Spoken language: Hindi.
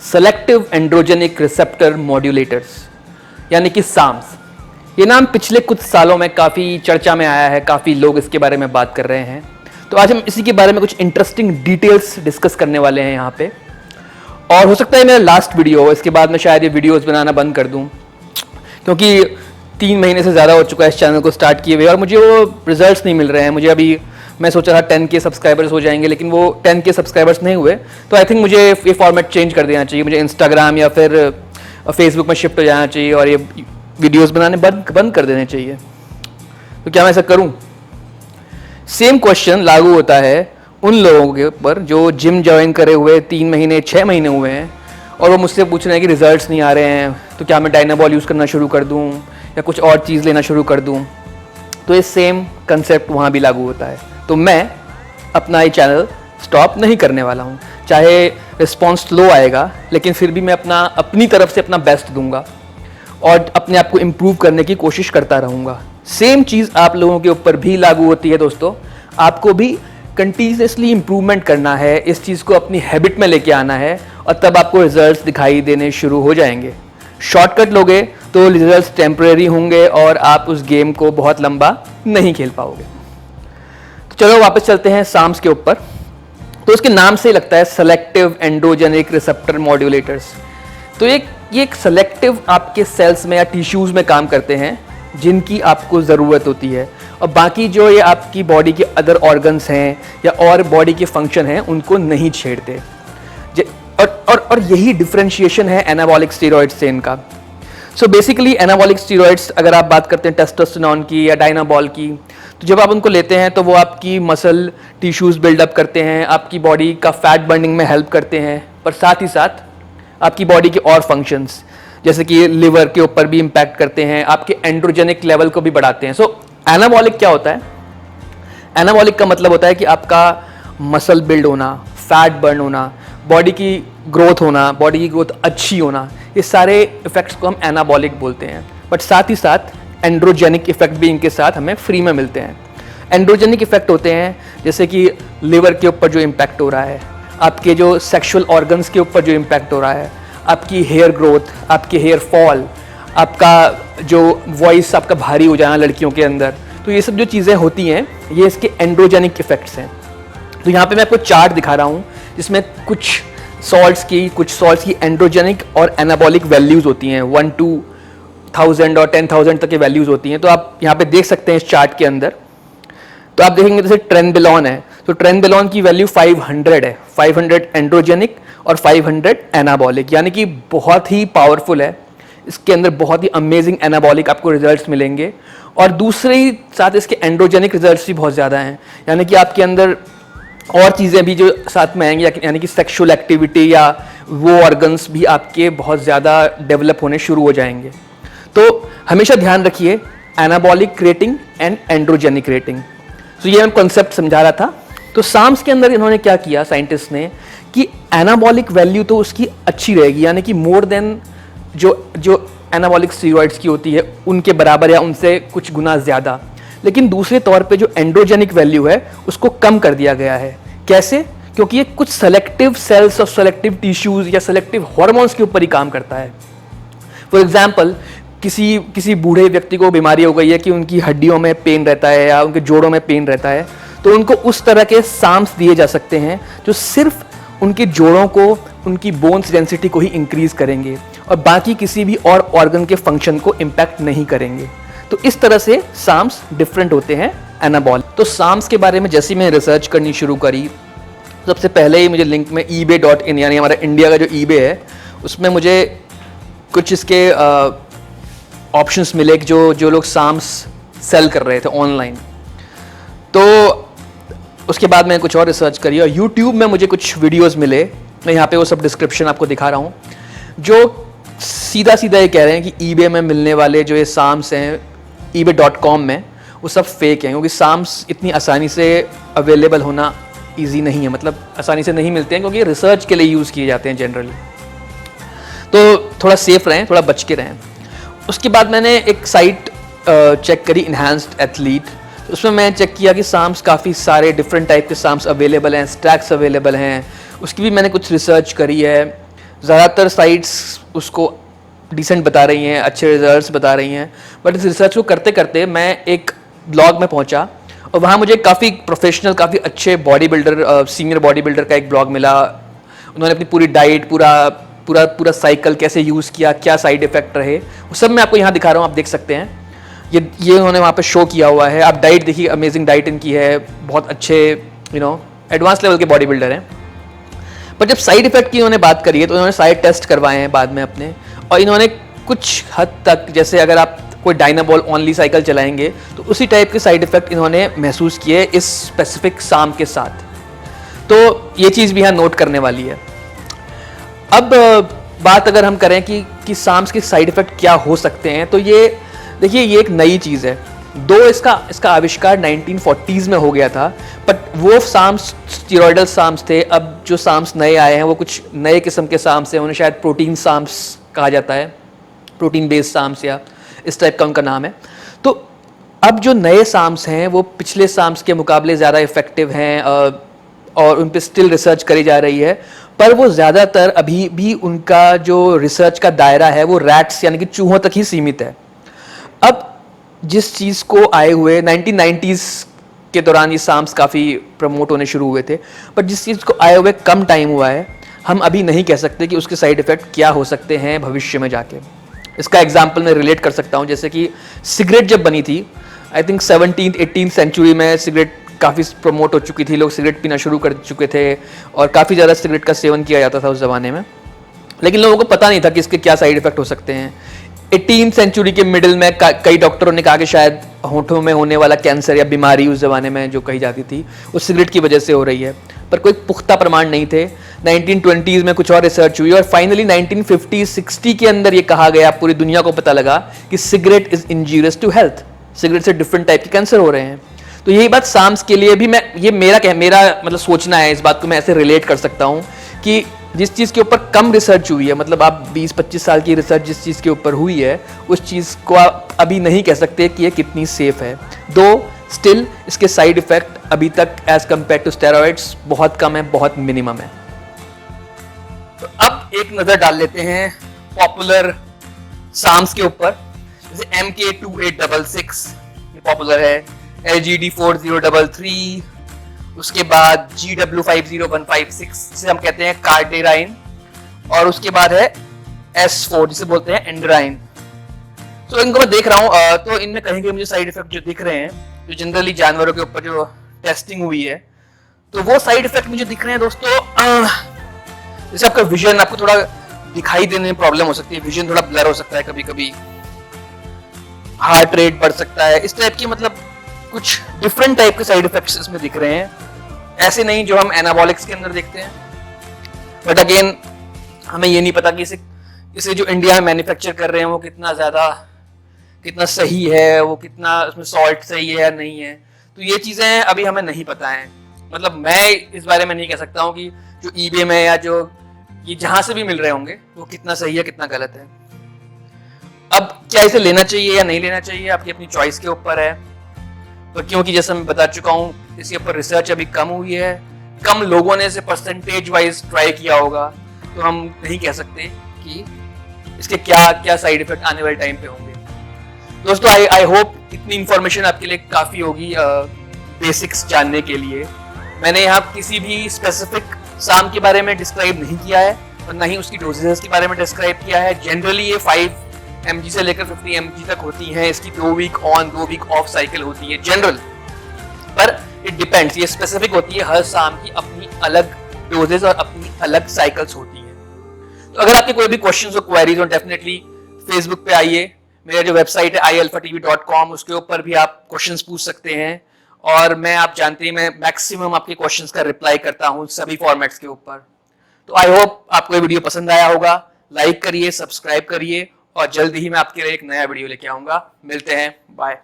सेलेक्टिव एंड्रोजेनिक रिसेप्टर मॉड्यूलेटर्स यानी कि साम्स। ये नाम पिछले कुछ सालों में काफ़ी चर्चा में आया है, काफ़ी लोग इसके बारे में बात कर रहे हैं। तो आज हम इसी के बारे में कुछ इंटरेस्टिंग डिटेल्स डिस्कस करने वाले हैं यहाँ पे। और हो सकता है मेरा लास्ट वीडियो हो, इसके बाद मैं शायद ये वीडियोस बनाना बंद कर दूँ, क्योंकि 3 महीने से ज़्यादा हो चुका है इस चैनल को स्टार्ट किए हुए और मुझे वो रिजल्ट्स नहीं मिल रहे हैं। मुझे अभी मैं सोचा था 10K सब्सक्राइबर्स हो जाएंगे, लेकिन वो 10K सब्सक्राइबर्स नहीं हुए। तो आई थिंक मुझे ये फॉर्मेट चेंज कर देना चाहिए, मुझे इंस्टाग्राम या फिर फेसबुक में शिफ्ट हो जाना चाहिए और ये वीडियोस बनाने बंद कर देने चाहिए। तो क्या मैं ऐसा करूं? सेम क्वेश्चन लागू होता है उन लोगों के ऊपर जो जिम ज्वाइन करे हुए 3 महीने 6 महीने हुए हैं और वो मुझसे पूछ रहे हैं कि रिजल्ट्स नहीं आ रहे हैं, तो क्या मैं डायनाबॉल यूज़ करना शुरू कर दूं या कुछ और चीज़ लेना शुरू कर दूं। तो ये सेम कंसेप्ट वहाँ भी लागू होता है। तो मैं अपना ये चैनल स्टॉप नहीं करने वाला हूँ, चाहे रिस्पॉन्स लो आएगा, लेकिन फिर भी मैं अपनी तरफ से अपना बेस्ट दूंगा और अपने आप को इम्प्रूव करने की कोशिश करता रहूँगा। सेम चीज़ आप लोगों के ऊपर भी लागू होती है दोस्तों। आपको भी कंटिन्यूसली इम्प्रूवमेंट करना है, इस चीज़ को अपनी हैबिट में लेके आना है और तब आपको रिजल्ट्स दिखाई देने शुरू हो जाएंगे। शॉर्टकट लोगे तो रिजल्ट्स टेम्परेरी होंगे और आप उस गेम को बहुत लंबा नहीं खेल पाओगे। तो चलो वापस चलते हैं साम्स के ऊपर। तो उसके नाम से ही लगता है सेलेक्टिव एंड्रोजेनिक रिसेप्टर मॉड्यूलेटर्स। तो ये एक सेलेक्टिव आपके सेल्स में या टिश्यूज़ में काम करते हैं जिनकी आपको ज़रूरत होती है, और बाकी जो ये आपकी बॉडी के अदर ऑर्गन्स हैं या और बॉडी के फंक्शन हैं उनको नहीं छेड़ते। और यही डिफरेंशिएशन है एनाबॉलिक स्टेरॉइड्स से इनका। सो बेसिकली एनाबॉलिक स्टेरॉइड्स, अगर आप बात करते हैं टेस्टोस्टेरोन की या डायनाबॉल की, तो जब आप उनको लेते हैं तो वो आपकी मसल टिश्यूज़ बिल्डअप करते हैं, आपकी बॉडी का फैट बर्निंग में हेल्प करते हैं, पर साथ ही साथ आपकी बॉडी के और फंक्शंस जैसे कि लिवर के ऊपर भी इम्पैक्ट करते हैं, आपके एंड्रोजेनिक लेवल को भी बढ़ाते हैं। सो एनाबॉलिक क्या होता है? एनाबॉलिक का मतलब होता है कि आपका मसल बिल्ड होना, फैट बर्न होना, बॉडी की ग्रोथ होना, बॉडी की ग्रोथ अच्छी होना, ये सारे इफेक्ट्स को हम एनाबॉलिक बोलते हैं। बट साथ ही साथ एंड्रोजेनिक इफेक्ट भी इनके साथ हमें फ्री में मिलते हैं। एंड्रोजेनिक इफेक्ट होते हैं जैसे कि लिवर के ऊपर जो इम्पैक्ट हो रहा है, आपके जो सेक्सुअल ऑर्गन्स के ऊपर जो इम्पैक्ट हो रहा है, आपकी हेयर ग्रोथ, आपके हेयर फॉल, आपका जो वॉइस आपका भारी हो जाना लड़कियों के अंदर, तो ये सब जो चीज़ें होती हैं ये इसके एंड्रोजेनिक इफेक्ट्स हैं। तो यहाँ पे मैं आपको चार्ट दिखा रहा हूँ जिसमें कुछ सॉल्ट्स की एंड्रोजेनिक और एनाबॉलिक वैल्यूज़ होती हैं, 1 to 1000 और 10,000 तक की वैल्यूज़ होती हैं। तो आप यहाँ पे देख सकते हैं इस चार्ट के अंदर। तो आप देखेंगे जैसे ट्रेनबेलॉन है, तो ट्रेनबेलॉन की वैल्यू 500 है, 500 एंड्रोजेनिक और 500 एनाबॉलिक, यानी कि बहुत ही पावरफुल है। इसके अंदर बहुत ही अमेजिंग एनाबॉलिक आपको रिजल्ट्स मिलेंगे और दूसरे साथ इसके एंड्रोजेनिक रिजल्ट्स भी बहुत ज़्यादा हैं, यानी कि आपके अंदर और चीज़ें भी जो साथ में आएंगी, यानी कि सेक्सुअल एक्टिविटी या वो ऑर्गन्स भी आपके बहुत ज़्यादा डेवलप होने शुरू हो जाएंगे। तो हमेशा ध्यान रखिए anabolic rating and androgenic rating. तो ये मैं कॉन्सेप्ट समझा रहा था। तो साम्स के अंदर इन्होंने क्या किया साइंटिस्ट ने कि एनाबॉलिक वैल्यू तो उसकी अच्छी रहेगी, यानी कि मोर देन जो एनाबॉलिक स्टेरॉइड्स की होती है उनके बराबर या उनसे कुछ गुना ज़्यादा, लेकिन दूसरे तौर पे जो एंड्रोजेनिक वैल्यू है उसको कम कर दिया गया है। कैसे? क्योंकि ये कुछ सेलेक्टिव सेल्स और सेलेक्टिव टिश्यूज़ या सेलेक्टिव हार्मोन्स के ऊपर ही काम करता है। फॉर एग्जाम्पल, किसी बूढ़े व्यक्ति को बीमारी हो गई है कि उनकी हड्डियों में पेन रहता है या उनके जोड़ों में पेन रहता है, तो उनको उस तरह के साम्स दिए जा सकते हैं जो सिर्फ उनके जोड़ों को, उनकी बोन्स डेंसिटी को ही इंक्रीज करेंगे और बाकी किसी भी और ऑर्गन के फंक्शन को इम्पैक्ट नहीं करेंगे। तो इस तरह से साम्स डिफरेंट होते हैं एनाबॉलिक। तो साम्स के बारे में जैसे मैं रिसर्च करनी शुरू करी, सबसे पहले ही मुझे लिंक में ebay.in यानी हमारा इंडिया का जो eBay है उसमें मुझे कुछ इसके ऑप्शंस मिले जो लोग साम्स सेल कर रहे थे ऑनलाइन। तो उसके बाद मैंने कुछ और रिसर्च करी और यूट्यूब में मुझे कुछ वीडियोस मिले, मैं यहाँ पे वो सब डिस्क्रिप्शन आपको दिखा रहा हूँ, जो सीधा ये कह रहे हैं कि eBay में मिलने वाले जो ये साम्स हैं ebay.com में, वो सब फेक हैं, क्योंकि साम्स इतनी आसानी से अवेलेबल होना ईजी नहीं है, मतलब आसानी से नहीं मिलते हैं, क्योंकि रिसर्च के लिए यूज़ किए जाते हैं जनरली। तो थोड़ा सेफ रहें, थोड़ा बच के रहें। उसके बाद मैंने एक साइट चेक करी, इन्हांस्ड एथलीट, उसमें मैं चेक किया कि साम्स काफ़ी सारे डिफरेंट टाइप के साम्स अवेलेबल हैं, स्टैक्स अवेलेबल हैं। उसकी भी मैंने कुछ रिसर्च करी है। ज़्यादातर साइट्स उसको डिसेंट बता रही हैं, अच्छे रिजल्ट्स बता रही हैं, बट इस रिसर्च को करते करते मैं एक ब्लॉग में पहुंचा और वहाँ मुझे काफ़ी प्रोफेशनल, काफ़ी अच्छे body builder, senior body builder का एक ब्लॉग मिला। उन्होंने अपनी पूरी डाइट, पूरा पूरा पूरा साइकिल कैसे यूज़ किया, क्या साइड इफ़ेक्ट रहे, वो सब मैं आपको यहाँ दिखा रहा हूँ, आप देख सकते हैं। ये उन्होंने वहाँ पे शो किया हुआ है। आप डाइट देखिए, अमेजिंग डाइट इनकी है, बहुत अच्छे एडवांस लेवल के बॉडी बिल्डर हैं। पर जब साइड इफेक्ट की इन्होंने बात करी है तो इन्होंने सारे टेस्ट करवाए हैं बाद में अपने, और इन्होंने कुछ हद तक, जैसे अगर आप कोई डायनाबॉल ओनली साइकिल चलाएंगे तो उसी टाइप के साइड इफेक्ट इन्होंने महसूस किए इस स्पेसिफिक साम के साथ। तो ये चीज़ भी यहाँ नोट करने वाली है। अब बात अगर हम करें कि साम्स के साइड इफेक्ट क्या हो सकते हैं, तो ये देखिए, ये एक नई चीज़ है। इसका आविष्कार 1940s में हो गया था, बट वो साम्स स्टीरॉयडल साम्स थे। अब जो साम्स नए आए हैं वो कुछ नए किस्म के साम्स हैं, उन्हें शायद प्रोटीन साम्स कहा जाता है, प्रोटीन बेस्ड साम्स या इस टाइप का उनका नाम है। तो अब जो नए साम्स हैं वो पिछले साम्स के मुकाबले ज़्यादा इफेक्टिव हैं और उन पर स्टिल रिसर्च करी जा रही है, पर वो ज़्यादातर अभी भी उनका जो रिसर्च का दायरा है वो रैट्स यानी कि चूहों तक ही सीमित है। अब जिस चीज़ को आए हुए 1990s के दौरान ये साम्स काफ़ी प्रमोट होने शुरू हुए थे, बट जिस चीज़ को आए हुए कम टाइम हुआ है, हम अभी नहीं कह सकते कि उसके साइड इफ़ेक्ट क्या हो सकते हैं भविष्य में जाके। इसका एग्जाम्पल मैं रिलेट कर सकता हूँ, जैसे कि सिगरेट जब बनी थी, आई थिंक 17th-18th सेंचुरी में सिगरेट काफ़ी प्रमोट हो चुकी थी, लोग सिगरेट पीना शुरू कर चुके थे और काफ़ी ज़्यादा सिगरेट का सेवन किया जाता था उस ज़माने में, लेकिन लोगों को पता नहीं था कि इसके क्या साइड इफ़ेक्ट हो सकते हैं। 18th सेंचुरी के मिडिल में कई डॉक्टरों ने कहा कि शायद होंठों में होने वाला कैंसर या बीमारी उस ज़माने में जो कही जाती थी वो सिगरेट की वजह से हो रही है, पर कोई पुख्ता प्रमाण नहीं थे। 1920s में कुछ और रिसर्च हुई और फाइनली 1950-60 के अंदर ये कहा गया, पूरी दुनिया को पता लगा कि cigarette is injurious to health, cigarette से डिफरेंट टाइप के कैंसर हो रहे हैं। तो यही बात साम्स के लिए भी मेरा मतलब सोचना है, इस बात को मैं ऐसे रिलेट कर सकता हूँ कि जिस चीज़ के ऊपर कम रिसर्च हुई है, मतलब आप 20-25 साल की रिसर्च जिस चीज़ के ऊपर हुई है, उस चीज़ को आप अभी नहीं कह सकते कि ये कितनी सेफ है। दो स्टिल इसके साइड इफेक्ट अभी तक एज कम्पेयर टू स्टेरॉइड्स बहुत कम है, बहुत मिनिमम है। तो अब एक नज़र डाल लेते हैं पॉपुलर साम्स के ऊपर, जैसे MK2866 ये पॉपुलर है, LGD4033, उसके बाद GW50156 जिसे हम कहते हैं कार्डेराइन, और उसके बाद है S4 जिसे बोलते हैं एंड्राइन। तो इनको मैं देख रहा हूँ, तो इनमें कहीं कहीं मुझे साइड इफेक्ट जो दिख रहे हैं, जो जनरली जानवरों के ऊपर जो टेस्टिंग हुई है, तो वो साइड इफेक्ट मुझे दिख रहे हैं दोस्तों। जैसे आपका विजन, आपको थोड़ा दिखाई देने में प्रॉब्लम हो सकती है, विजन थोड़ा ब्लर हो सकता है कभी कभी, हार्ट रेट बढ़ सकता है, इस टाइप की मतलब कुछ डिफरेंट टाइप के साइड इफेक्ट्स इसमें दिख रहे हैं, ऐसे नहीं जो हम एनाबॉलिक्स के अंदर देखते हैं। बट अगेन हमें ये नहीं पता कि इसे जो इंडिया में मैन्युफैक्चर कर रहे हैं वो कितना सही है, वो कितना उसमें सॉल्ट सही है या नहीं है, तो ये चीज़ें अभी हमें नहीं पता है। मतलब मैं इस बारे में नहीं कह सकता हूँ कि जो ईबे में या जो ये जहाँ से भी मिल रहे होंगे वो कितना सही है कितना गलत है। अब क्या इसे लेना चाहिए या नहीं लेना चाहिए, आपकी अपनी चॉइस के ऊपर है। तो क्योंकि जैसे मैं बता चुका हूँ, इसके ऊपर रिसर्च अभी कम हुई है, कम लोगों ने इसे परसेंटेज वाइज ट्राई किया होगा, तो हम नहीं कह सकते कि इसके क्या क्या साइड इफेक्ट आने वाले टाइम पे होंगे। दोस्तों आई होप इतनी इंफॉर्मेशन आपके लिए काफ़ी होगी बेसिक्स जानने के लिए। मैंने यहाँ किसी भी स्पेसिफिक साम के बारे में डिस्क्राइब नहीं किया है और ना ही उसकी डोजेस के बारे में डिस्क्राइब किया है। जनरली ये 5 mg से लेकर 50 mg तक होती हैं, इसकी 2 week on 2 week off cycle होती है जनरल, पर इट डिपेंड्स, ये स्पेसिफिक होती है, हर साम की अपनी अलग डोजेस और अपनी अलग साइकिल्स होती हैं। तो अगर आपके कोई भी क्वेश्चंस और क्वेरीज हो, डेफिनेटली फेसबुक पे आइए, मेरा जो वेबसाइट है ialphatv.com, उसके ऊपर भी आप क्वेश्चंस पूछ सकते हैं, और आप जानते हैं मैं मैक्सिमम आपके क्वेश्चंस का रिप्लाई करता हूँ सभी फॉर्मेट्स के ऊपर। तो आई होप आपको ये वीडियो पसंद आया होगा, लाइक करिए, सब्सक्राइब करिए, और जल्दी ही मैं आपके लिए एक नया वीडियो लेके आऊंगा। मिलते हैं, बाय।